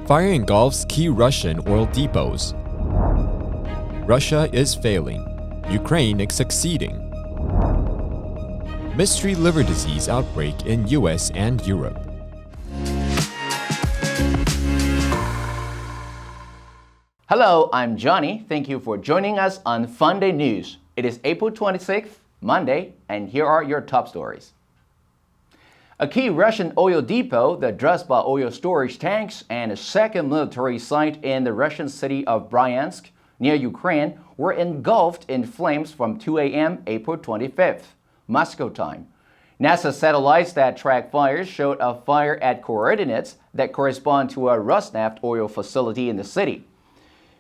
Fire engulfs key Russian oil depots. Russia is failing. Ukraine is succeeding. Mystery liver disease outbreak in US and Europe. Hello, I'm Johnny. Thank you for joining us on FUNDAY News. It is April 26th, Monday, and here are your top stories. A key Russian oil depot, the Druzhba oil storage tanks, and a second military site in the Russian city of Bryansk, near Ukraine, were engulfed in flames from 2 a.m. April 25th, Moscow time. NASA satellites that track fires showed a fire at coordinates that correspond to a Rosneft oil facility in the city.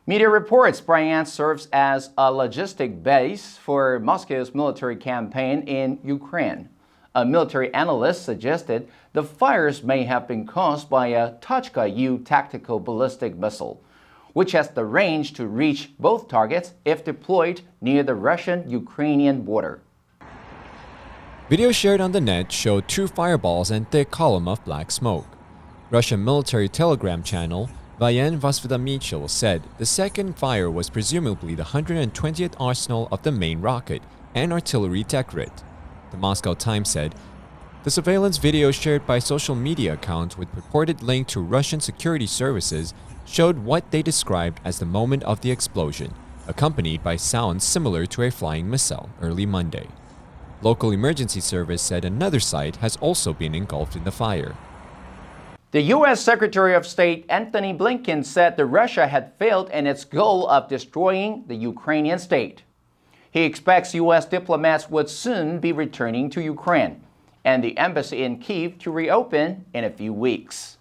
Media reports Bryansk serves as a logistic base for Moscow's military campaign in Ukraine. A military analyst suggested the fires may have been caused by a Tochka-U tactical ballistic missile, which has the range to reach both targets if deployed near the Russian-Ukrainian border. Video shared on the net showed two fireballs and thick column of black smoke. Russian military telegram channel Voyen-Vostochny said the second fire was presumably the 120th arsenal of the main rocket and artillery decorate. The Moscow Times said, the surveillance video shared by social media accounts with purported link to Russian security services showed what they described as the moment of the explosion, accompanied by sounds similar to a flying missile early Monday. Local emergency service said another site has also been engulfed in the fire. The U.S. Secretary of State Antony Blinken said that Russia had failed in its goal of destroying the Ukrainian state. He expects U.S. diplomats would soon be returning to Ukraine and the embassy in Kyiv to reopen in a few weeks.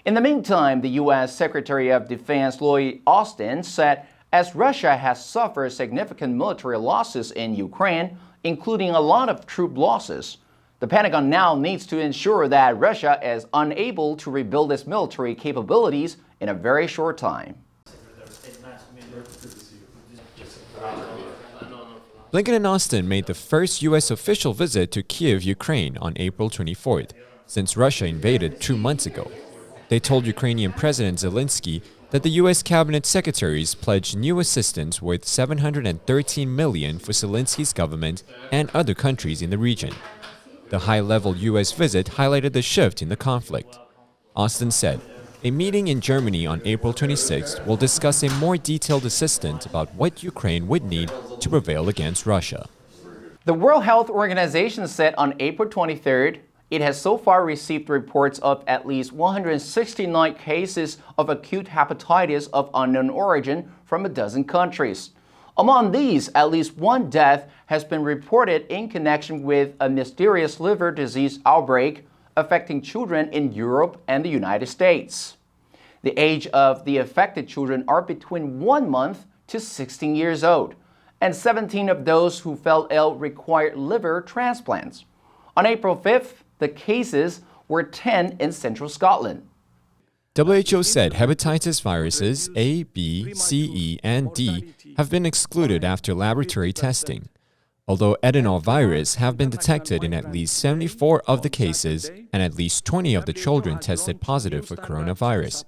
In the meantime, the U.S. Secretary of Defense Lloyd Austin said as Russia has suffered significant military losses in Ukraine, including a lot of troop losses, the Pentagon now needs to ensure that Russia is unable to rebuild its military capabilities in a very short time. Blinken and Austin made the first U.S. official visit to Kyiv, Ukraine on April 24th, since Russia invaded 2 months ago. They told Ukrainian President Zelensky that the U.S. cabinet secretaries pledged new assistance worth $713 million for Zelensky's government and other countries in the region. The high-level U.S. visit highlighted the shift in the conflict. Austin said, a meeting in Germany on April 26th will discuss a more detailed assistance about what Ukraine would need to prevail against Russia. The World Health Organization said on April 23rd, it has so far received reports of at least 169 cases of acute hepatitis of unknown origin from a dozen countries. Among these, at least one death has been reported in connection with a mysterious liver disease outbreak affecting children in Europe and the United States. The age of the affected children are between 1 month to 16 years old, and 17 of those who fell ill required liver transplants. On April 5th, the cases were 10 in central Scotland. WHO said hepatitis viruses A, B, C, E, and D have been excluded after laboratory testing. Although adenovirus have been detected in at least 74 of the cases and at least 20 of the children tested positive for coronavirus,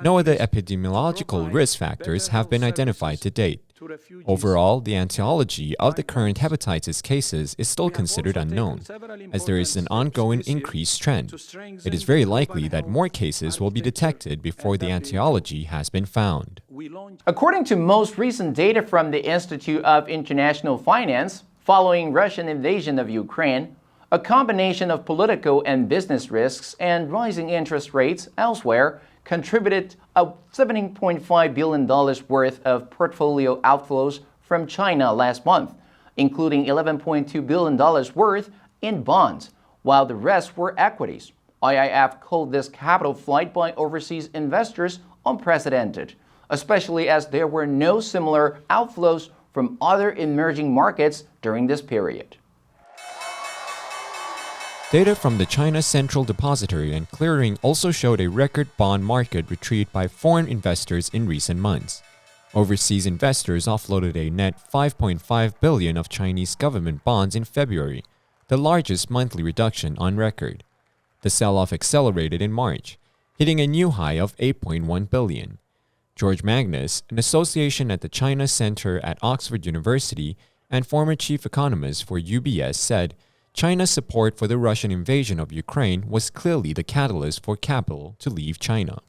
no other epidemiological risk factors have been identified to date. Overall, the etiology of the current hepatitis cases is still considered unknown, as there is an ongoing increased trend. It is very likely that more cases will be detected before the etiology has been found. According to most recent data from the Institute of International Finance, following Russian invasion of Ukraine, a combination of political and business risks and rising interest rates elsewhere contributed a $17.5 billion worth of portfolio outflows from China last month, including $11.2 billion worth in bonds, while the rest were equities. IIF called this capital flight by overseas investors unprecedented, especially as there were no similar outflows from other emerging markets during this period. Data from the China Central Depository and Clearing also showed a record bond market retreat by foreign investors in recent months. Overseas investors offloaded a net $5.5 billion of Chinese government bonds in February, the largest monthly reduction on record. The sell-off accelerated in March. hitting a new high of 8.1 billion. George Magnus, an association at the China Center at Oxford University and former chief economist for UBS, said China's support for the Russian invasion of Ukraine was clearly the catalyst for capital to leave China.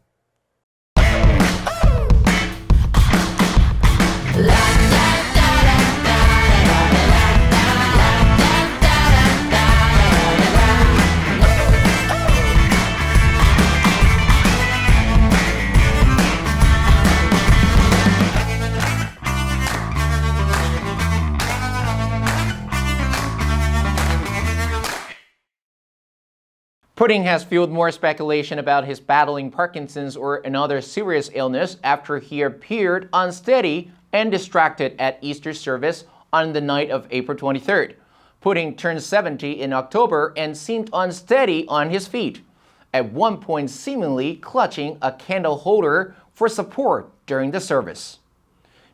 Putin has fueled more speculation about his battling Parkinson's or another serious illness after he appeared unsteady and distracted at Easter service on the night of April 23rd. Putin turned 70 in October and seemed unsteady on his feet, at one point seemingly clutching a candle holder for support during the service.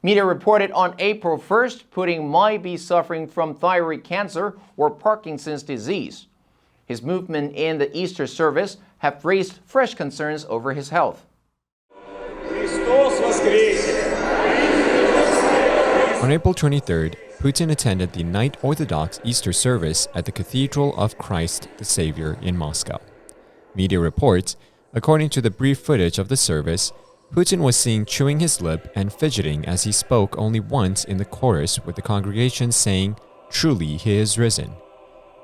Media reported on April 1st Putin might be suffering from thyroid cancer or Parkinson's disease. His movement in the Easter service have raised fresh concerns over his health. On April 23rd, Putin attended the Night Orthodox Easter service at the Cathedral of Christ the Savior in Moscow. Media reports, according to the brief footage of the service, Putin was seen chewing his lip and fidgeting as he spoke only once in the chorus with the congregation saying, "Truly he is risen."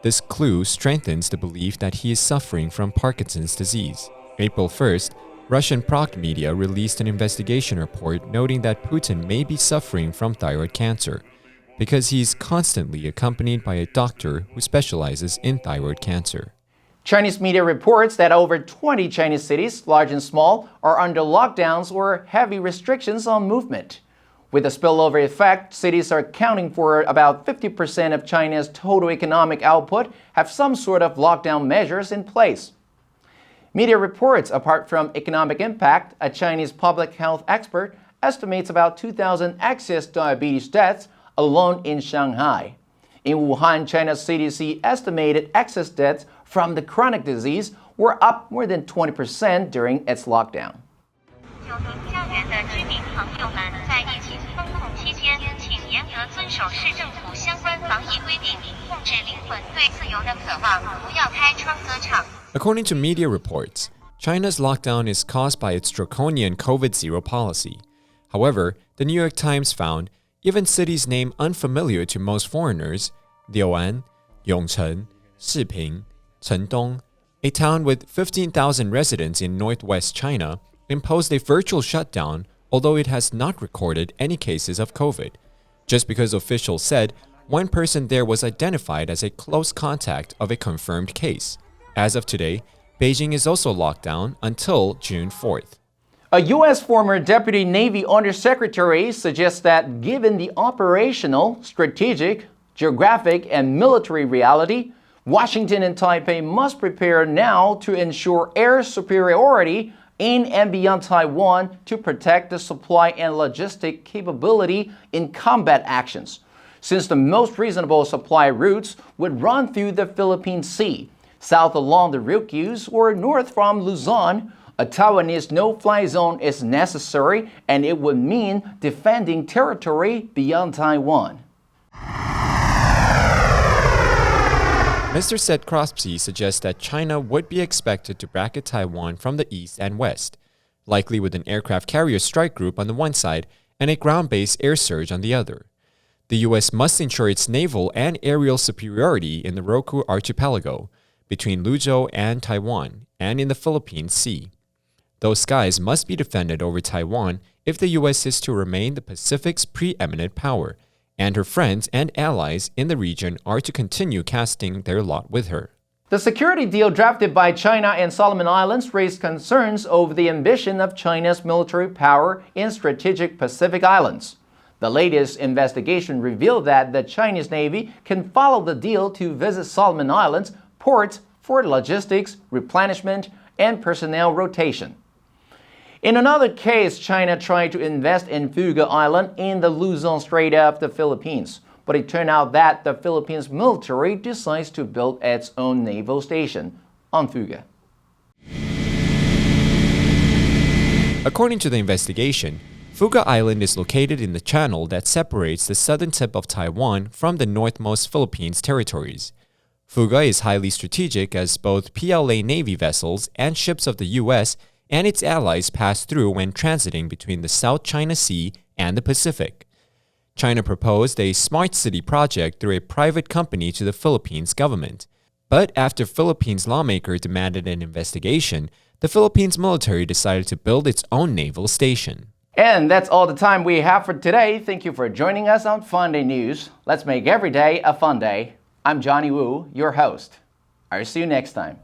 This clue strengthens the belief that he is suffering from Parkinson's disease. April 1st, Russian Proc media released an investigation report noting that Putin may be suffering from thyroid cancer because he is constantly accompanied by a doctor who specializes in thyroid cancer. Chinese media reports that over 20 Chinese cities, large and small, are under lockdowns or heavy restrictions on movement. With a spillover effect, cities are accounting for about 50% of China's total economic output have some sort of lockdown measures in place. Media reports, apart from economic impact, a Chinese public health expert estimates about 2,000 excess diabetes deaths alone in Shanghai. In Wuhan, China's CDC estimated excess deaths from the chronic disease were up more than 20% during its lockdown. According to media reports, China's lockdown is caused by its draconian COVID-0 policy. However, the New York Times found even cities named unfamiliar to most foreigners, Liuan, Yongcheng, Shiping, Chengdong, a town with 15,000 residents in northwest China, imposed a virtual shutdown, although it has not recorded any cases of COVID, just because officials said one person there was identified as a close contact of a confirmed case. As of today, Beijing is also locked down until June 4th. A U.S. former Deputy Navy Undersecretary suggests that given the operational, strategic, geographic, and military reality, Washington and Taipei must prepare now to ensure air superiority in and beyond Taiwan to protect the supply and logistic capability in combat actions, since the most reasonable supply routes would run through the Philippine Sea, south along the Ryukyus, or north from Luzon. A Taiwanese no-fly zone is necessary, and it would mean defending territory beyond Taiwan. Mr. Seth Crosby suggests that China would be expected to bracket Taiwan from the east and west, likely with an aircraft carrier strike group on the one side and a ground-based air surge on the other. The U.S. must ensure its naval and aerial superiority in the Ryukyu archipelago, between Luzhou and Taiwan, and in the Philippine Sea. Those skies must be defended over Taiwan if the U.S. is to remain the Pacific's preeminent power, and her friends and allies in the region are to continue casting their lot with her. The security deal drafted by China and Solomon Islands raised concerns over the ambition of China's military power in strategic Pacific islands. The latest investigation revealed that the Chinese Navy can follow the deal to visit Solomon Islands ports for logistics, replenishment, and personnel rotation. In another case, China tried to invest in Fuga Island in the Luzon Strait of the Philippines, but it turned out that the Philippines military decides to build its own naval station on Fuga. According to the investigation, Fuga Island is located in the channel that separates the southern tip of Taiwan from the northmost Philippines territories. Fuga is highly strategic as both PLA Navy vessels and ships of the U.S. and its allies pass through when transiting between the South China Sea and the Pacific. China proposed a smart city project through a private company to the Philippines government. But after Philippines lawmakers demanded an investigation, the Philippines military decided to build its own naval station. And that's all the time we have for today. Thank you for joining us on FUNDAY News. Let's make every day a fun day. I'm Johnny Wu, your host. I'll see you next time.